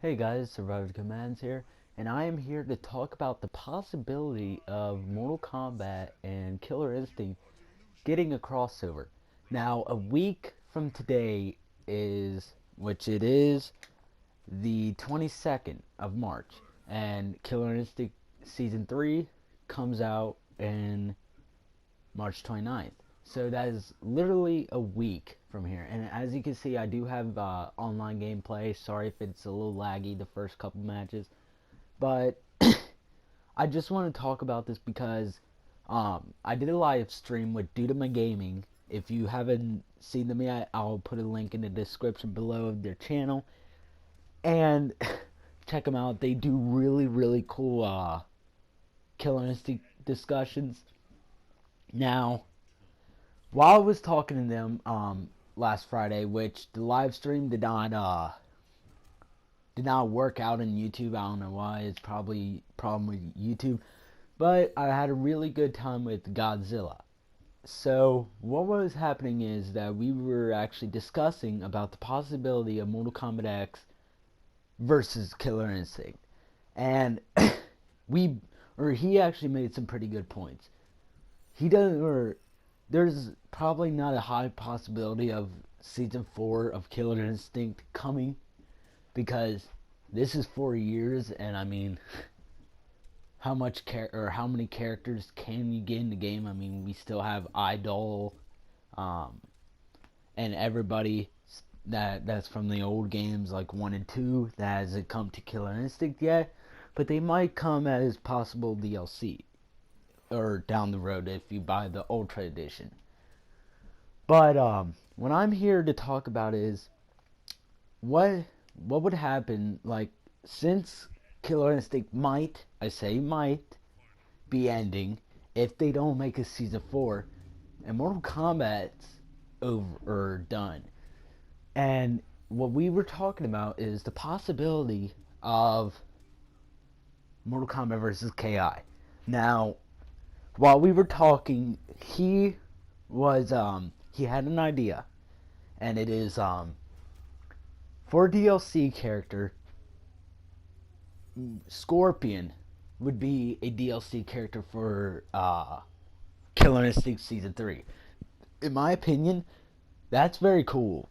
Hey guys, Survivor Commands here, and I am here to talk about the possibility of Mortal Kombat and Killer Instinct getting a crossover. Now, a week from today which it is, the 22nd of March, and Killer Instinct Season 3 comes out in March 29th. So that is literally a week from here. And as you can see, I do have online gameplay. Sorry if it's a little laggy the first couple matches. But I just want to talk about this because I did a live stream with Due to My Gaming. If you haven't seen them yet, I'll put a link in the description below of their channel. And check them out. They do really, really cool Killer Instinct discussions. Now, while I was talking to them last Friday, which the live stream did not work out in YouTube. I don't know why. It's probably a problem with YouTube. But I had a really good time with Godzilla. So what was happening is that we were actually discussing about the possibility of Mortal Kombat X versus Killer Instinct. And he actually made some pretty good points. He doesn't or There's probably not a high possibility of season 4 of Killer Instinct coming because this is 4 years, and I mean, how many characters can you get in the game? I mean, we still have Idol, and everybody that's from the old games like 1 and 2 that hasn't come to Killer Instinct yet, but they might come as possible DLC or down the road if you buy the Ultra Edition. But what I'm here to talk about is what would happen, like, since Killer Instinct might, I say might, be ending if they don't make a season 4 and Mortal Kombat's over or done. And what we were talking about is the possibility of Mortal Kombat versus KI. Now, while we were talking, he had an idea, and it is for a DLC character, Scorpion would be a DLC character for Killer Instinct Season 3. In my opinion, that's very cool.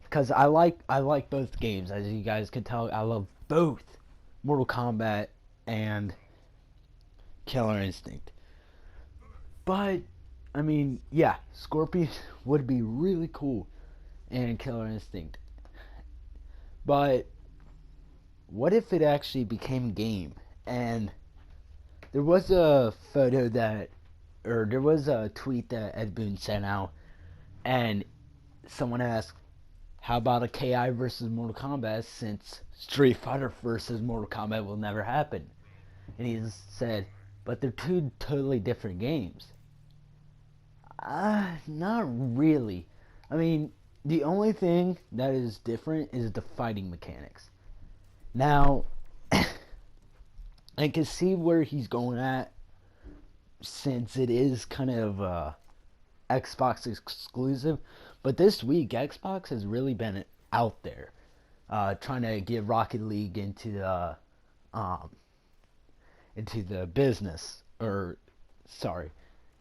Because I like both games. As you guys can tell, I love both Mortal Kombat and Killer Instinct. But I mean, yeah, Scorpion would be really cool in Killer Instinct. But what if it actually became a game? And there was a there was a tweet that Ed Boon sent out, and someone asked, how about a KI versus Mortal Kombat since Street Fighter versus Mortal Kombat will never happen? And he said, but they're two totally different games. Not really. I mean, the only thing that is different is the fighting mechanics. Now, I can see where he's going at, since it is kind of Xbox exclusive. But this week, Xbox has really been out there, trying to get Rocket League into the business, or sorry,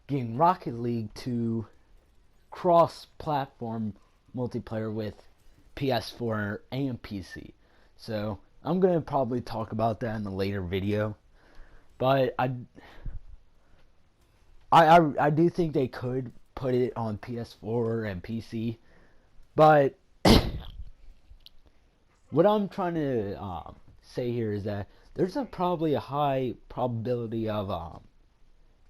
getting Rocket League to cross-platform multiplayer with PS4 and PC. So I'm gonna probably talk about that in a later video. But I do think they could put it on PS4 and PC. But what I'm trying to say here is that there's probably a high probability of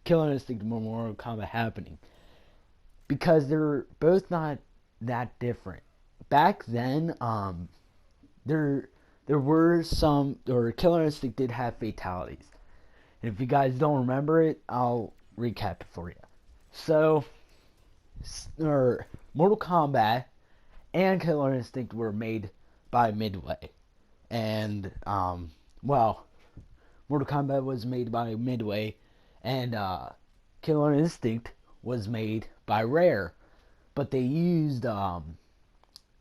Killer Instinct and Mortal Kombat happening, because they're both not that different. Back then, there were some, or Killer Instinct did have fatalities, and if you guys don't remember it, I'll recap it for you. So, Mortal Kombat and Killer Instinct were made by Midway, and well, Mortal Kombat was made by Midway, and Killer Instinct was made by Rare, but they used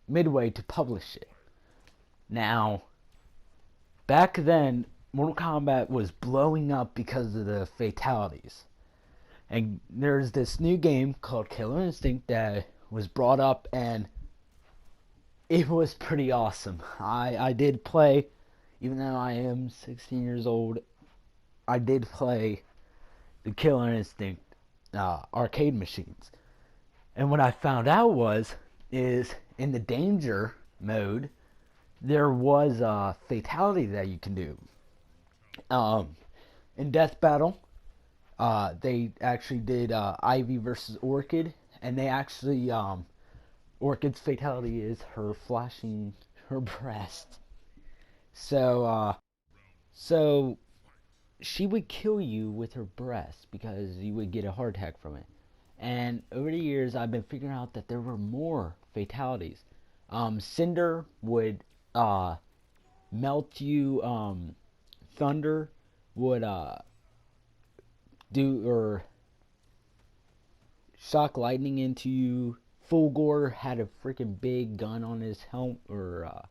Midway to publish it. Now, back then, Mortal Kombat was blowing up because of the fatalities. And there's this new game called Killer Instinct that was brought up, and it was pretty awesome. I did play, even though I am 16 years old, I did play the Killer Instinct arcade machines. And what I found out is in the danger mode, there was a fatality that you can do. In Death Battle, they actually did Ivy versus Orchid, and they actually Orchid's fatality is her flashing her breast. So she would kill you with her breast because you would get a heart attack from it. And over the years, I've been figuring out that there were more fatalities. Cinder would melt you. Thunder would do or shock lightning into you. Fulgor had a freaking big gun on his helmet, or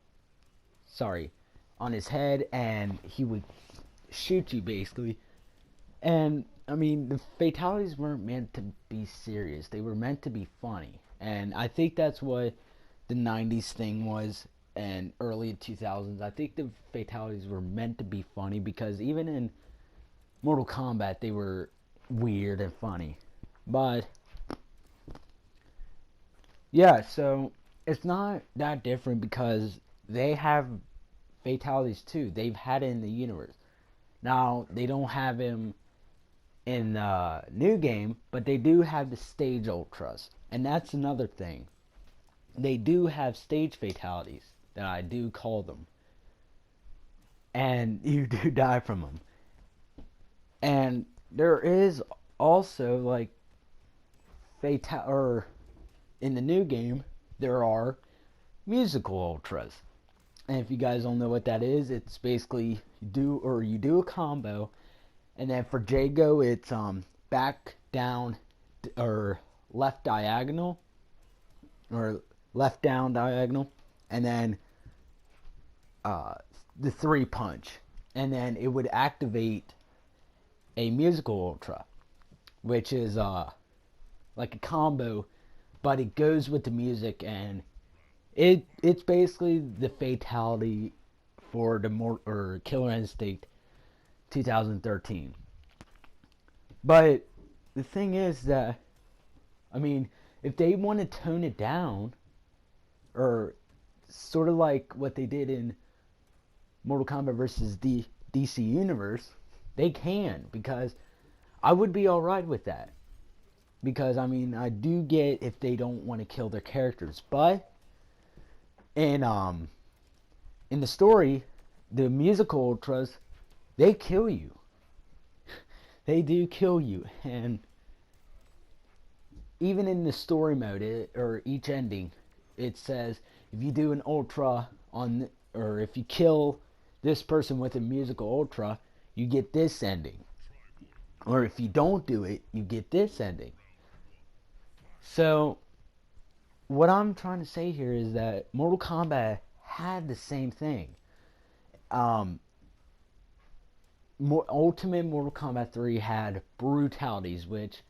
on his head, and he would shoot you basically. And I mean, the fatalities weren't meant to be serious; they were meant to be funny. And I think that's what the '90s thing was, and early 2000s. I think the fatalities were meant to be funny because even in Mortal Kombat, they were weird and funny. But yeah, so it's not that different because they have fatalities too. They've had it in the universe. Now, they don't have him in the new game, but they do have the stage ultras. And that's another thing. They do have stage fatalities, that I do call them. And you do die from them. And there is also, like, in the new game, there are musical ultras. And if you guys don't know what that is, it's basically you do a combo, and then for Jago it's back down or left diagonal or left down diagonal, and then the 3-punch, and then it would activate a musical ultra, which is like a combo, but it goes with the music, and it's basically the fatality for the Killer Instinct 2013. But the thing is that, I mean, if they want to tone it down, or sort of like what they did in Mortal Kombat versus the DC Universe, they can, because I would be alright with that. Because, I mean, I do get if they don't want to kill their characters, but in the story, the musical ultras, they kill you. They do kill you, and even in the story mode, or each ending, it says if you do an ultra or if you kill this person with a musical ultra, you get this ending. Or if you don't do it, you get this ending. So, what I'm trying to say here is that Mortal Kombat had the same thing. Ultimate Mortal Kombat 3 had brutalities, which,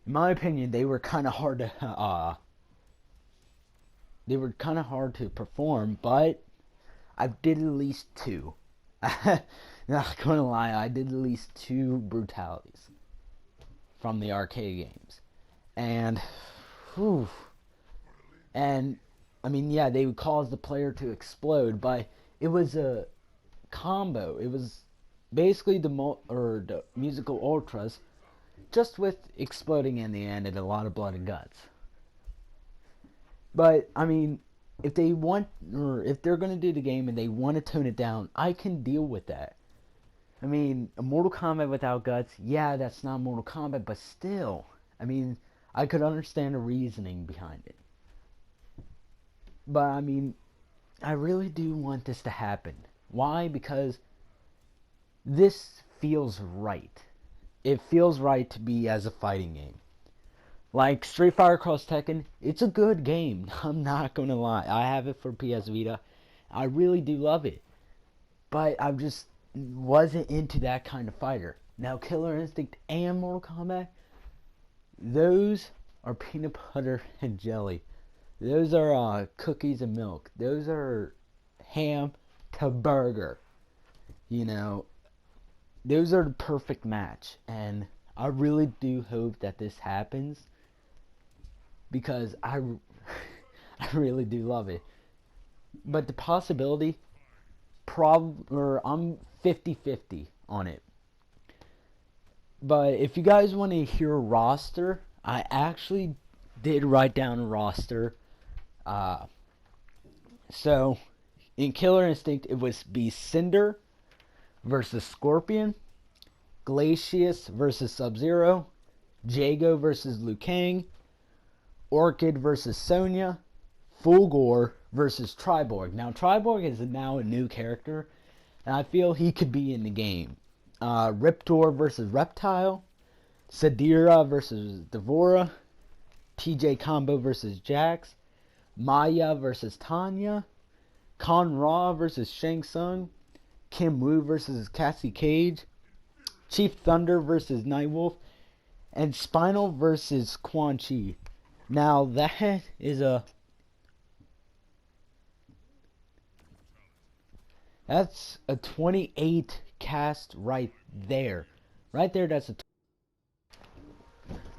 in my opinion, they were kind of hard to perform, but I did at least 2. Not gonna lie, I did at least 2 brutalities from the arcade games, and and I mean, yeah, they would cause the player to explode, but it was a combo. It was basically the musical ultras, just with exploding in the end and a lot of blood and guts. But I mean, if they want, or if they're gonna do the game and they want to tone it down, I can deal with that. I mean, a Mortal Kombat without guts, yeah, that's not Mortal Kombat, but still, I mean, I could understand the reasoning behind it. But I mean, I really do want this to happen. Why? Because this feels right. It feels right to be as a fighting game. Like Street Fighter Cross Tekken, it's a good game. I'm not gonna lie. I have it for PS Vita. I really do love it. but I just wasn't into that kind of fighter. Now, Killer Instinct and Mortal Kombat, those are peanut butter and jelly. Those are cookies and milk. Those are ham to burger. You know, those are the perfect match. And I really do hope that this happens because I really do love it. But the possibility, I'm 50-50 on it. But if you guys want to hear a roster, I actually did write down a roster. So in Killer Instinct, it was be Cinder versus Scorpion, Glacius versus Sub-Zero, Jago versus Liu Kang, Orchid versus Sonya, Fulgore versus Triborg. Now, Triborg is now a new character, and I feel he could be in the game. Riptor versus Reptile, Sadira versus Devora, TJ Combo versus Jax, Maya versus Tanya, Kon Ra versus Shang Tsung, Kim Woo versus Cassie Cage, Chief Thunder versus Nightwolf, and Spinal versus Quan Chi. Now that's a 28 cast right there. Right there,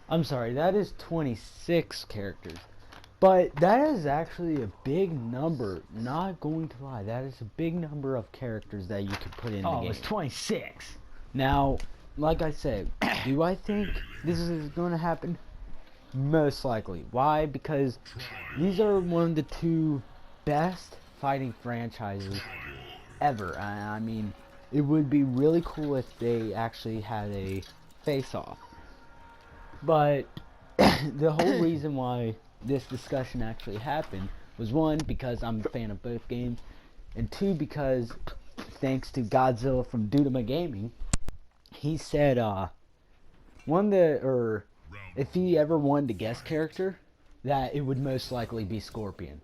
I'm sorry, that is 26 characters. But that is actually a big number. Not going to lie, that is a big number of characters that you could put in the game. Oh, it's 26. Now, like I said, do I think this is going to happen? Most likely. Why? Because these are one of the two best fighting franchises ever. I mean, it would be really cool if they actually had a face-off. But the whole reason why this discussion actually happened was, one, because I'm a fan of both games, and two, because thanks to Godzilla from Dudama Gaming, he said if he ever wanted to guest character, that it would most likely be Scorpion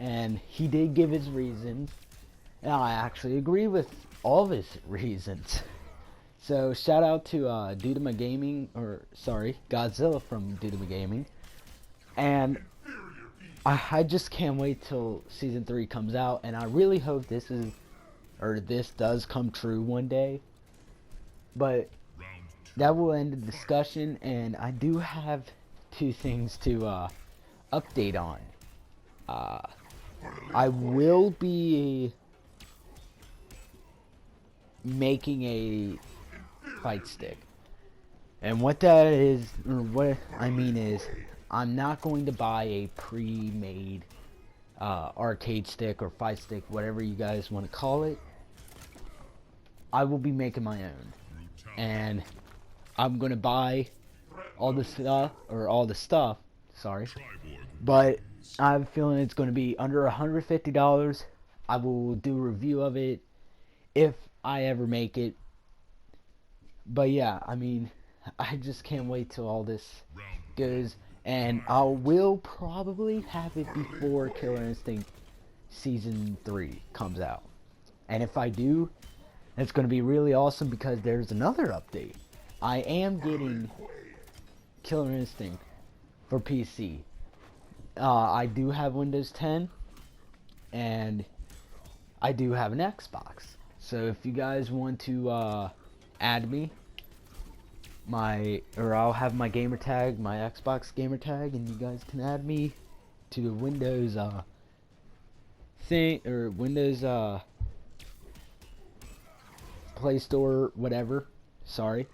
and he did give his reasons, and I actually agree with all of his reasons. So shout out to Dudama Gaming, Godzilla from Dudama Gaming, and I just can't wait till season 3 comes out, and I really hope this does come true one day. But that will end the discussion, and I do have 2 things to update on. I will be making a fight stick, and what that is, or what I mean is, I'm not going to buy a pre-made arcade stick or fight stick, whatever you guys want to call it. I will be making my own, and I'm gonna buy all the stuff, but I have a feeling it's gonna be under $150. I will do a review of it if I ever make it. But yeah, I mean, I just can't wait till all this goes, and I will probably have it before Killer Instinct Season 3 comes out. And if I do, it's going to be really awesome because there's another update. I am getting Killer Instinct for PC. I do have Windows 10, and I do have an Xbox. So if you guys want to add me, I'll have my gamer tag, my Xbox gamer tag, and you guys can add me to the Windows Windows Play Store, whatever. Sorry,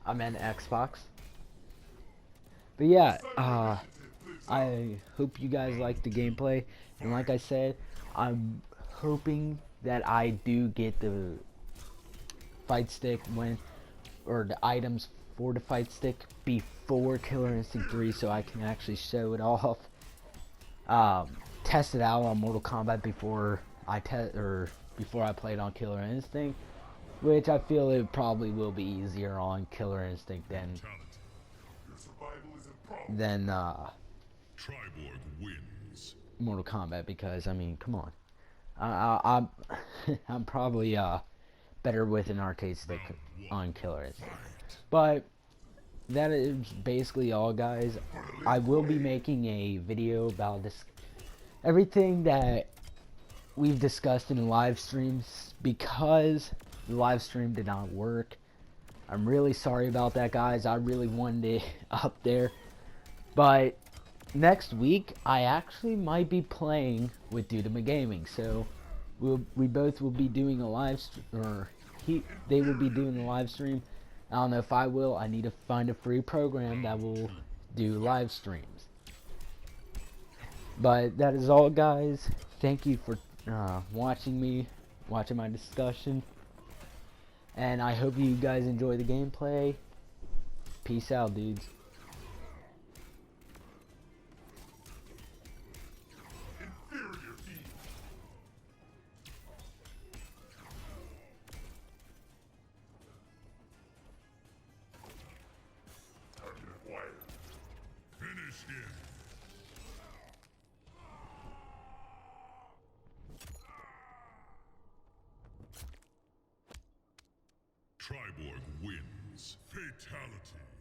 I meant Xbox. But yeah, I hope you guys like the gameplay, and like I said, I'm hoping that I do get the fight stick or the items for the fight stick before Killer Instinct 3, so I can actually show it off. Test it out on Mortal Kombat before I play it on Killer Instinct, which I feel it probably will be easier on Killer Instinct than Mortal Kombat, because I mean, come on. I'm I'm probably better with an arcade stick on Killer Instinct. But that is basically all, guys. I will be making a video about this, everything that we've discussed in the live streams, because the live stream did not work. I'm really sorry about that, guys. I really wanted it up there. But next week, I actually might be playing with Dudema Gaming. So we both will be doing a live or they will be doing a live stream. I don't know if I will. I need to find a free program that will do live streams. But that is all, guys. Thank you for watching my discussion. And I hope you guys enjoy the gameplay. Peace out, dudes. Finish him. Triborg wins. Fatality.